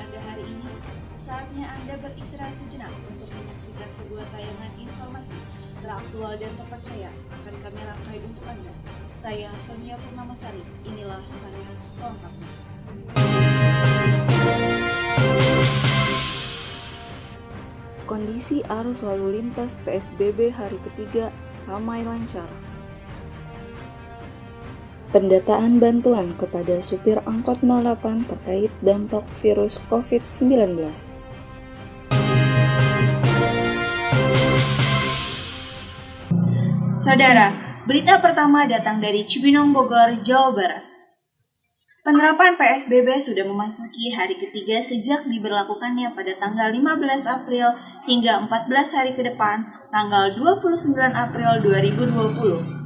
Anda hari ini, saatnya Anda beristirahat sejenak untuk menyaksikan sebuah tayangan informasi teraktual dan terpercaya akan kami rangkai untuk Anda. Saya Sonia Purnamasari, inilah saya selengkapnya. Kondisi arus lalu lintas PSBB hari ketiga ramai lancar. Pendataan bantuan kepada supir angkot 08 terkait dampak virus COVID-19. Saudara, berita pertama datang dari Cibinong, Bogor, Jawa Barat. Penerapan PSBB sudah memasuki hari ketiga sejak diberlakukannya pada tanggal 15 April hingga 14 hari ke depan, tanggal 29 April 2020.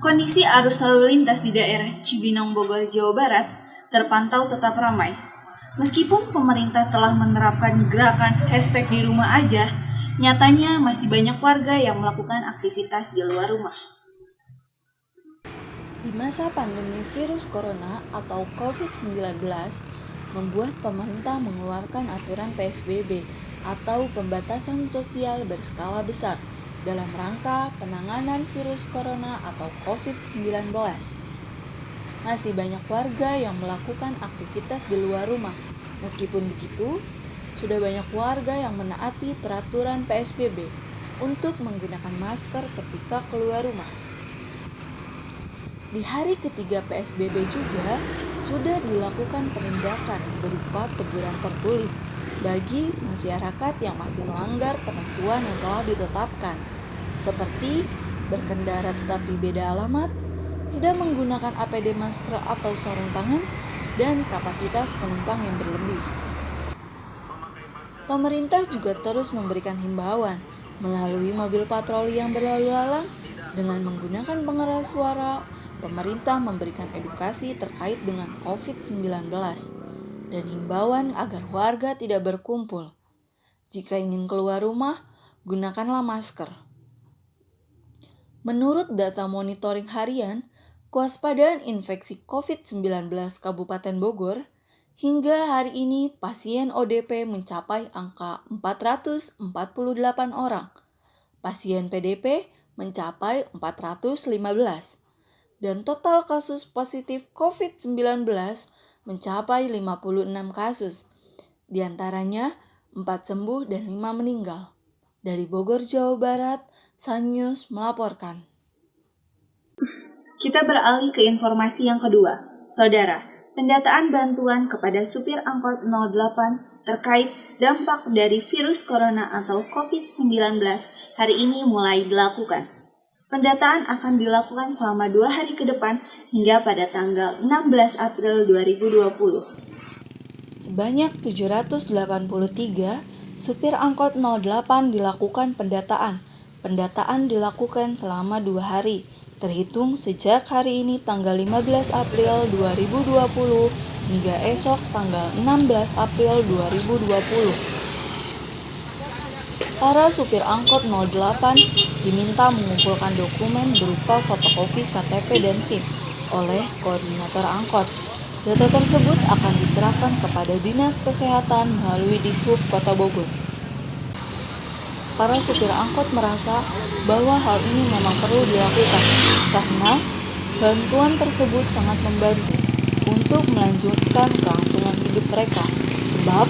Kondisi arus lalu lintas di daerah Cibinong, Bogor, Jawa Barat terpantau tetap ramai. Meskipun pemerintah telah menerapkan gerakan hashtag di rumah aja, nyatanya masih banyak warga yang melakukan aktivitas di luar rumah. Di masa pandemi virus corona atau COVID-19, membuat pemerintah mengeluarkan aturan PSBB atau pembatasan sosial berskala besar dalam rangka penanganan virus corona atau COVID-19. Masih banyak warga yang melakukan aktivitas di luar rumah. Meskipun begitu, sudah banyak warga yang menaati peraturan PSBB untuk menggunakan masker ketika keluar rumah. Di hari ketiga PSBB juga sudah dilakukan penindakan berupa teguran tertulis bagi masyarakat yang masih melanggar ketentuan yang telah ditetapkan, seperti berkendara tetapi beda alamat, tidak menggunakan APD masker atau sarung tangan, dan kapasitas penumpang yang berlebih. Pemerintah juga terus memberikan himbauan melalui mobil patroli yang berlalu lalang dengan menggunakan pengeras suara. Pemerintah memberikan edukasi terkait dengan COVID-19 dan himbauan agar warga tidak berkumpul. Jika ingin keluar rumah, gunakanlah masker. Menurut data monitoring harian, kewaspadaan infeksi COVID-19 Kabupaten Bogor, hingga hari ini pasien ODP mencapai angka 448 orang, pasien PDP mencapai 415, dan total kasus positif COVID-19 mencapai 56 kasus, diantaranya 4 sembuh dan 5 meninggal. Dari Bogor, Jawa Barat, Sun News melaporkan. Kita beralih ke informasi yang kedua. Saudara, pendataan bantuan kepada supir angkot 08 terkait dampak dari virus corona atau COVID-19 hari ini mulai dilakukan. Pendataan akan dilakukan selama 2 hari ke depan hingga pada tanggal 16 April 2020. Sebanyak 783 supir angkot 08 dilakukan pendataan. Pendataan dilakukan selama 2 hari, terhitung sejak hari ini tanggal 15 April 2020 hingga esok tanggal 16 April 2020. Para supir angkot 08 diminta mengumpulkan dokumen berupa fotokopi KTP dan SIM oleh koordinator angkot. Data tersebut akan diserahkan kepada Dinas Kesehatan melalui Dishub Kota Bogor. Para supir angkot merasa bahwa hal ini memang perlu dilakukan karena bantuan tersebut sangat membantu untuk melanjutkan kelangsungan hidup mereka. Sebab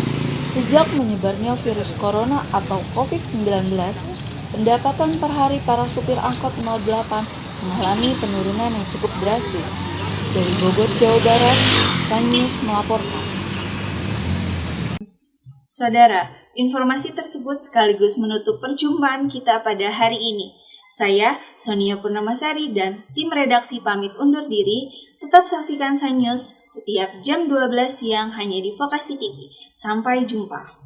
sejak menyebarnya virus corona atau COVID-19, pendapatan per hari para supir angkot 08 mengalami penurunan yang cukup drastis. Dari Bogor, Jawa Barat, Sun News melaporkan. Saudara, informasi tersebut sekaligus menutup perjumpaan kita pada hari ini. Saya, Sonia Purnamasari, dan tim redaksi pamit undur diri. Tetap saksikan Sun News setiap jam 12 siang hanya di Vokasi TV. Sampai jumpa.